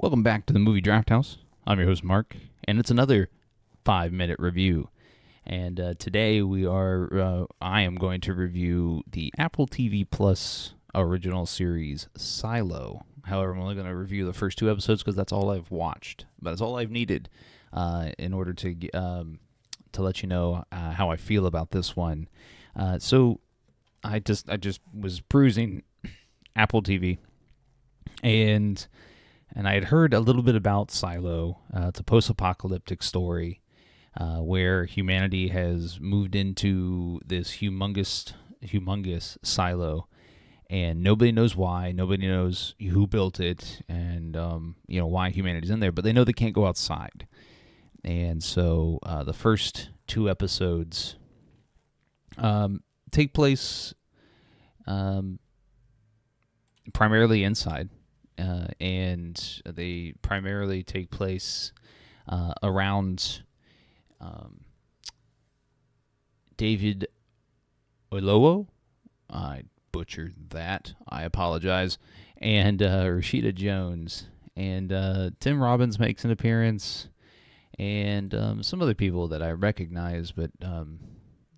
Welcome back to the Movie Draft House. I'm your host, Mark, and it's another 5-minute review. And today I am going to review the Apple TV Plus original series, Silo. However, I'm only going to review the first 2 episodes because that's all I've watched. But it's all I've needed in order to let you know how I feel about this one. So I just was perusing Apple TV, and I had heard a little bit about Silo. It's a post-apocalyptic story where humanity has moved into this humongous silo, and nobody knows why. Nobody knows who built it, and why humanity's in there. But they know they can't go outside, and so the first 2 episodes take place primarily inside. And they primarily take place around David Oyelowo. I butchered that. I apologize. And Rashida Jones. And Tim Robbins makes an appearance. And some other people that I recognize but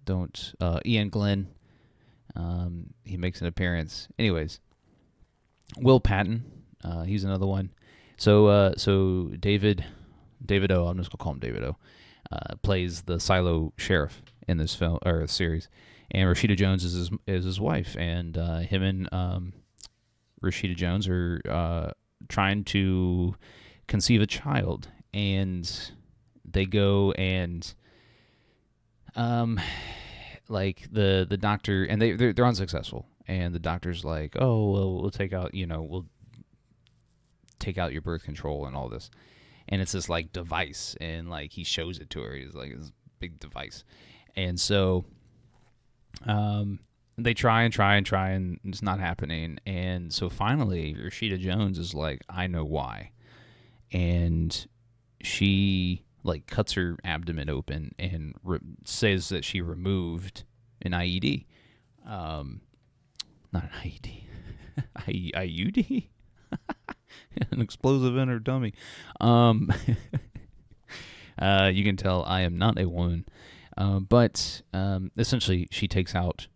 don't. Ian Glenn. He makes an appearance. Anyways, Will Patton. He's another one. So David O. I'm just gonna call him David O. Plays the Silo sheriff in this film or series, and Rashida Jones is his wife, and him and Rashida Jones are trying to conceive a child, and they go and like the doctor, and they're unsuccessful, and the doctor's like, oh well, we'll take out your birth control and all this. And it's this like device, and like he shows it to her. He's like, this big device. And so they try and it's not happening. And so finally Rashida Jones is like, I know why. And she like cuts her abdomen open and says that she removed an IED. Not an IED. IUD? An explosive in her dummy. You can tell I am not a woman. But essentially, she takes out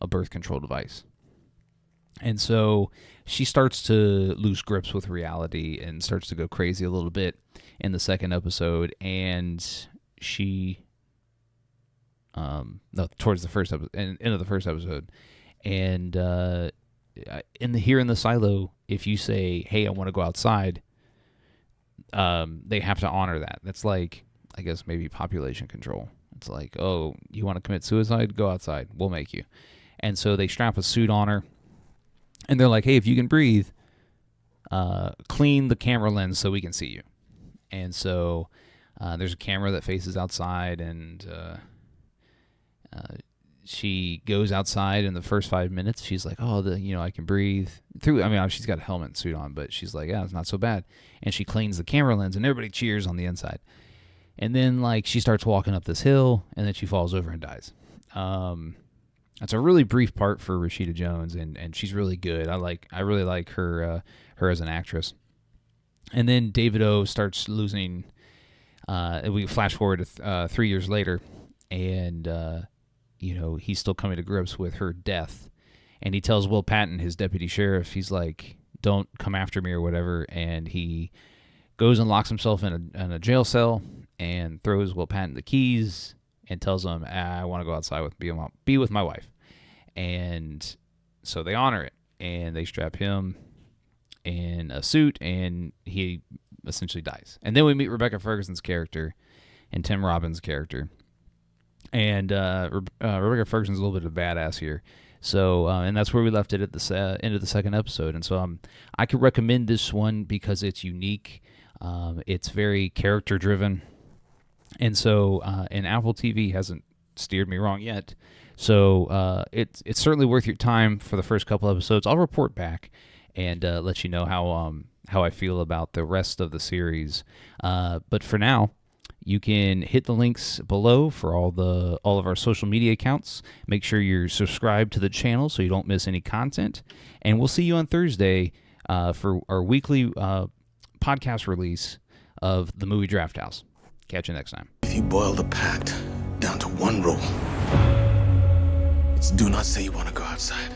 a birth control device. And so she starts to lose grips with reality and starts to go crazy a little bit in the second episode. And she, towards the first episode, end of the first episode. And in the silo, if you say, hey, I want to go outside, they have to honor that. That's like, I guess, maybe population control. It's like, oh, you want to commit suicide? Go outside. We'll make you. And so they strap a suit on her, and they're like, hey, if you can breathe, clean the camera lens so we can see you. And so there's a camera that faces outside, and she goes outside in the first 5 minutes. She's like, oh, I can breathe through. I mean, she's got a helmet and suit on, but she's like, yeah, it's not so bad. And she cleans the camera lens, and everybody cheers on the inside. And then, like, she starts walking up this hill, and then she falls over and dies. It's a really brief part for Rashida Jones, and she's really good. I really like her as an actress. And then David O starts losing. We flash forward to 3 years later, and he's still coming to grips with her death. And he tells Will Patton, his deputy sheriff, he's like, don't come after me or whatever. And he goes and locks himself in a jail cell and throws Will Patton the keys and tells him, I want to go outside be with my wife. And so they honor it, and they strap him in a suit, and he essentially dies. And then we meet Rebecca Ferguson's character and Tim Robbins' character. And Rebecca Ferguson's a little bit of a badass here. So, and that's where we left it at the end of the second episode. And so I could recommend this one because it's unique. It's very character-driven. And so, and Apple TV hasn't steered me wrong yet. So it's certainly worth your time for the first couple episodes. I'll report back and let you know how I feel about the rest of the series. But for now, you can hit the links below for all of our social media accounts. Make sure you're subscribed to the channel so you don't miss any content. And we'll see you on Thursday for our weekly podcast release of the movie Draft House. Catch you next time. If you boil the pact down to one rule, it's do not say you want to go outside.